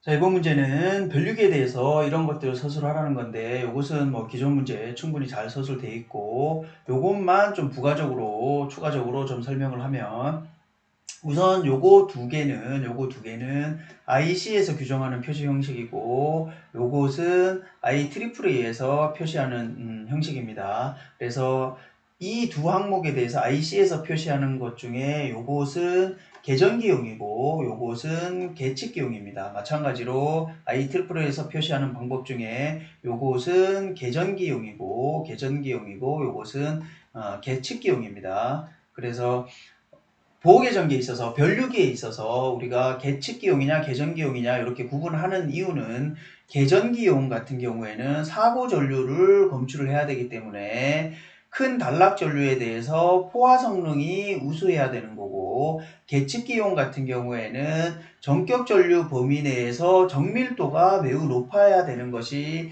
자, 이번 문제는 변류기에 대해서 이런 것들을 서술하라는 건데, 요것은 뭐 기존 문제에 충분히 잘 서술되어 있고, 요것만 좀 부가적으로, 추가적으로 좀 설명을 하면, 우선 요거 두 개는 IC에서 규정하는 표시 형식이고, 요것은 IEEE에서 표시하는 형식입니다. 그래서 이 두 항목에 대해서 IC에서 표시하는 것 중에 요것은 계전기용이고 요것은 계측기용입니다. 마찬가지로 IEEE에서 표시하는 방법 중에 요것은 계전기용이고 요것은 계측기용입니다. 그래서 보호계전기에 있어서 변류기에 있어서 우리가 계측기용이냐 계전기용이냐 이렇게 구분하는 이유는 계전기용 같은 경우에는 사고 전류를 검출을 해야 되기 때문에 큰 단락 전류에 대해서 포화 성능이 우수해야 되는 거고, 계측기용 같은 경우에는 전격 전류 범위 내에서 정밀도가 매우 높아야 되는 것이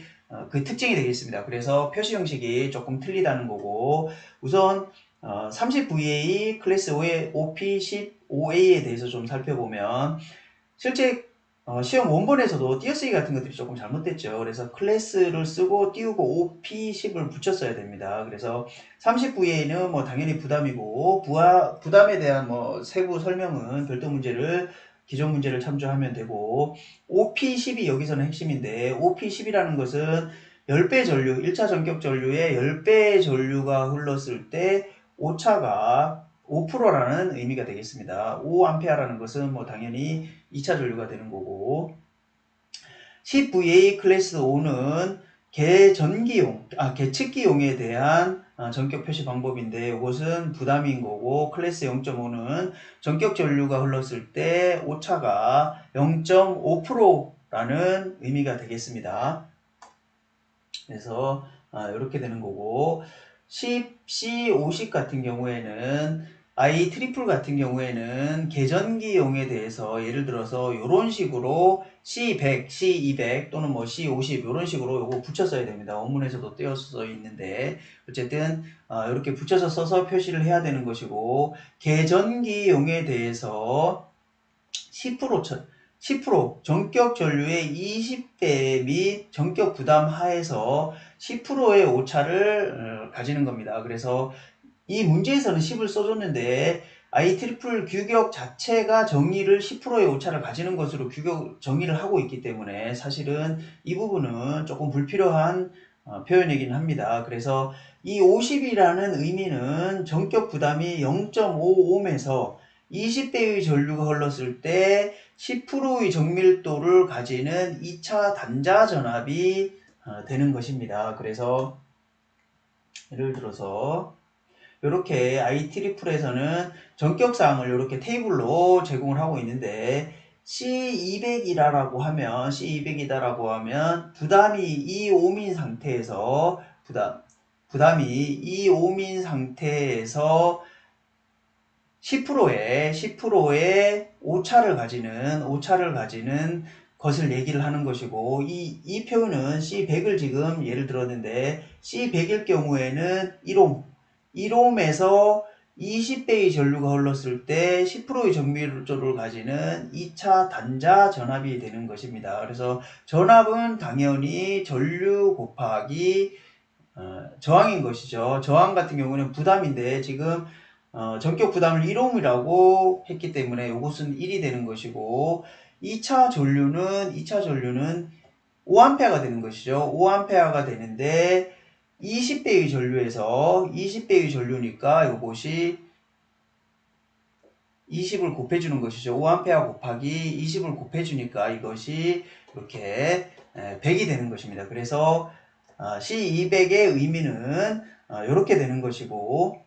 그 특징이 되겠습니다. 그래서 표시 형식이 조금 틀리다는 거고, 우선 30VA 클래스 5의 OP15A에 대해서 좀 살펴보면, 실제 시험 원본에서도 띄어쓰기 같은 것들이 조금 잘못됐죠. 그래서 클래스를 쓰고 띄우고 OP10을 붙였어야 됩니다. 그래서 30VA는 뭐 당연히 부담이고, 부담에 대한 뭐 세부 설명은 별도 문제를 기존 문제를 참조하면 되고, OP10이 여기서는 핵심인데, OP10이라는 것은 10배 전류, 1차 전격 전류에 10배 전류가 흘렀을 때 오차가 5%라는 의미가 되겠습니다. 5A라는 것은 뭐 당연히 2차 전류가 되는 거고, CVA 클래스 5는 계측기용에 대한 전격 표시 방법인데, 이것은 부담인 거고, 클래스 0.5는 전격 전류가 흘렀을 때 오차가 0.5%라는 의미가 되겠습니다. 그래서 이렇게 되는 거고, 10, C, 50 같은 경우에는 I 트리플 같은 경우에는 계전기용에 대해서 예를 들어서 이런 식으로 C100, C200 또는 뭐 C50 이런 식으로 요거 붙여 써야 됩니다. 원문에서도 떼어서 있는데 어쨌든 이렇게 붙여서 써서 표시를 해야 되는 것이고, 계전기용에 대해서 10% 전격 전류의 20배 및 전격 부담 하에서 10%의 오차를 가지는 겁니다. 그래서 이 문제에서는 10을 써줬는데 IEEE 규격 자체가 정의를 10%의 오차를 가지는 것으로 규격 정의를 하고 있기 때문에 사실은 이 부분은 조금 불필요한 표현이긴 합니다. 그래서 이 50이라는 의미는 전격 부담이 0.55옴에서 20배의 전류가 흘렀을 때 10%의 정밀도를 가지는 2차 단자 전압이 되는 것입니다. 그래서 예를 들어서 이렇게 IEEE에서는 전격사항을 이렇게 테이블로 제공을 하고 있는데, C200이다라고 하면 부담이 2옴인 상태에서 부담이 2옴인 상태에서 10%의 오차를 가지는 것을 얘기를 하는 것이고, 이 표현은 C100을 지금 예를 들었는데, C100일 경우에는 1옴에서 20배의 전류가 흘렀을 때 10%의 정밀도를 가지는 2차 단자 전압이 되는 것입니다. 그래서 전압은 당연히 전류 곱하기 저항인 것이죠. 저항 같은 경우는 부담인데 지금 전격 부담을 1옴이라고 했기 때문에 이것은 1이 되는 것이고, 2차 전류는 5A가 되는 것이죠. 5A가 되는데 20배의 전류니까 이것이 20을 곱해주는 것이죠. 5A 곱하기 20을 곱해주니까 이것이 이렇게 100이 되는 것입니다. 그래서 C200의 의미는 이렇게 되는 것이고,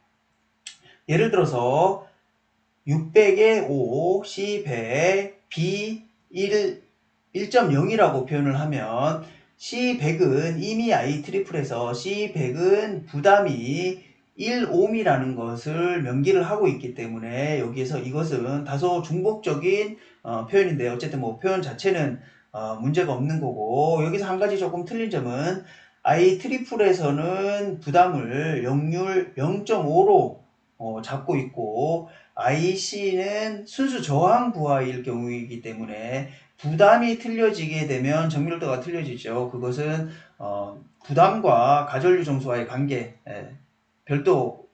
예를 들어서 600의 5, C100, B1.0이라고 표현을 하면, C100은 이미 IEEE에서 C100은 부담이 1옴이라는 것을 명기를 하고 있기 때문에 여기에서 이것은 다소 중복적인 표현인데, 어쨌든 뭐 표현 자체는 문제가 없는 거고, 여기서 한 가지 조금 틀린 점은 IEE에서는 부담을 역률 0.5로 잡고 있고, IC는 순수 저항 부하일 경우이기 때문에 부담이 틀려지게 되면 정밀도가 틀려지죠. 그것은 부담과 가전류 정수와의 관계 별도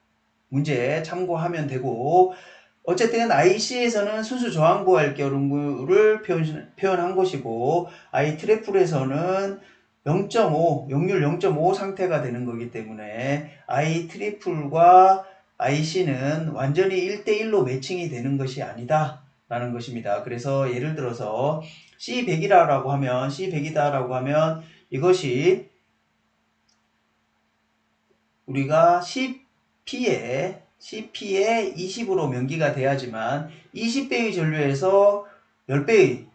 문제 참고하면 되고, 어쨌든 IC에서는 순수 저항 부하일 경우를 표현한 것이고, IEE에서는 0.5, 역률 0.5 상태가 되는 거기 때문에 IEE과 IC는 완전히 1대1로 매칭이 되는 것이 아니다 라는 것입니다. 그래서 예를 들어서 C100이라고 하면 C100이다라고 하면 이것이 우리가 CP에 20으로 명기가 돼야지만 20배의 전류에서 10배의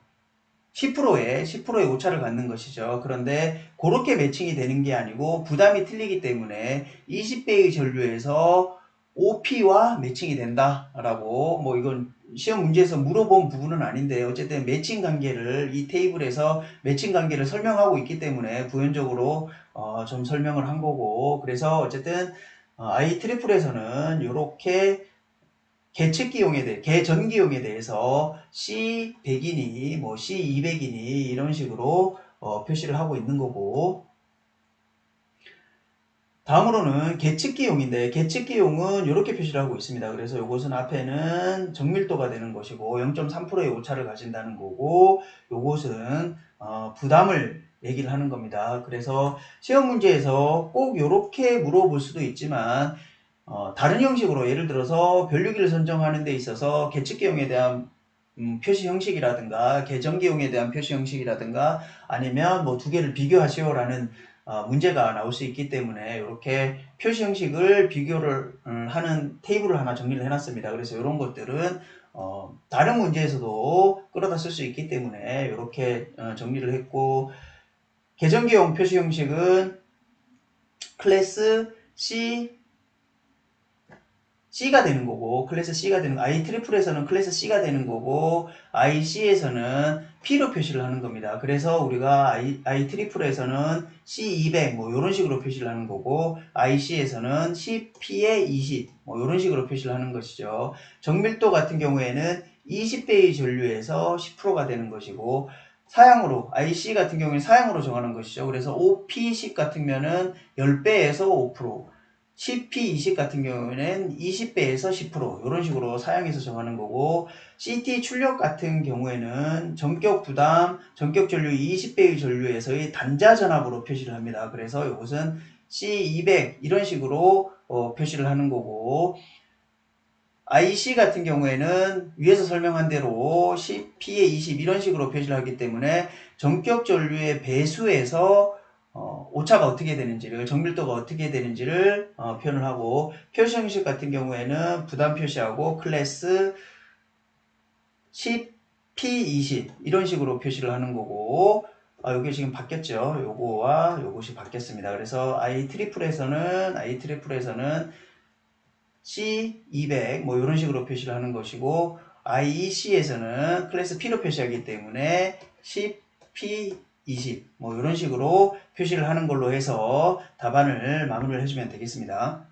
10%의 오차를 갖는 것이죠. 그런데 그렇게 매칭이 되는 게 아니고 부담이 틀리기 때문에 20배의 전류에서 OP와 매칭이 된다라고, 뭐 이건 시험 문제에서 물어본 부분은 아닌데 어쨌든 매칭 관계를 이 테이블에서 매칭 관계를 설명하고 있기 때문에 부연적으로 좀 설명을 한 거고, 그래서 어쨌든 IEE에서는 이렇게 개전기용에 대해서 C100이니 뭐 C200이니 이런 식으로 표시를 하고 있는 거고, 다음으로는 계측기용인데 계측기용은 이렇게 표시를 하고 있습니다. 그래서 이것은 앞에는 정밀도가 되는 것이고 0.3%의 오차를 가진다는 거고, 이것은 부담을 얘기를 하는 겁니다. 그래서 시험 문제에서 꼭 이렇게 물어볼 수도 있지만 다른 형식으로, 예를 들어서 변류기를 선정하는 데 있어서 계측기용에 대한 표시 형식이라든가 계전기용에 대한 표시 형식이라든가 아니면 뭐 두 개를 비교하시오라는 문제가 나올 수 있기 때문에 이렇게 표시 형식을 비교를 하는 테이블을 하나 정리를 해놨습니다. 그래서 이런 것들은 다른 문제에서도 끌어다 쓸 수 있기 때문에 이렇게 정리를 했고, 계전기용 표시 형식은 클래스 C가 되는 거고, 클래스 C가 되는 거, IEE에서는 클래스 C가 되는 거고, IC에서는 P로 표시를 하는 겁니다. 그래서 우리가 IEE에서는 C200 뭐 이런 식으로 표시를 하는 거고, IC에서는 CP에 20 뭐 이런 식으로 표시를 하는 것이죠. 정밀도 같은 경우에는 20배의 전류에서 10%가 되는 것이고, 사양으로, IC 같은 경우에는 사양으로 정하는 것이죠. 그래서 OP10 같으면은 10배에서 5%, CP20 같은 경우에는 20배에서 10% 이런 식으로 사양해서 정하는 거고, CT 출력 같은 경우에는 전격 부담, 전격 전류 20배의 전류에서의 단자 전압으로 표시를 합니다. 그래서 이것은 C200 이런 식으로 표시를 하는 거고, IC 같은 경우에는 위에서 설명한 대로 CP의 20 이런 식으로 표시를 하기 때문에 전격 전류의 배수에서 오차가 어떻게 되는지를, 정밀도가 어떻게 되는지를 표현을 하고, 표시 형식 같은 경우에는 부담 표시하고 클래스 CP20 이런 식으로 표시를 하는 거고, 여기 지금 바뀌었죠. 요거와 요것이 바뀌었습니다. 그래서 IEE에서는 C200 뭐 이런 식으로 표시를 하는 것이고, IEC에서는 클래스 P로 표시하기 때문에 CP20 뭐 이런 식으로 표시를 하는 걸로 해서 답안을 마무리를 해주면 되겠습니다.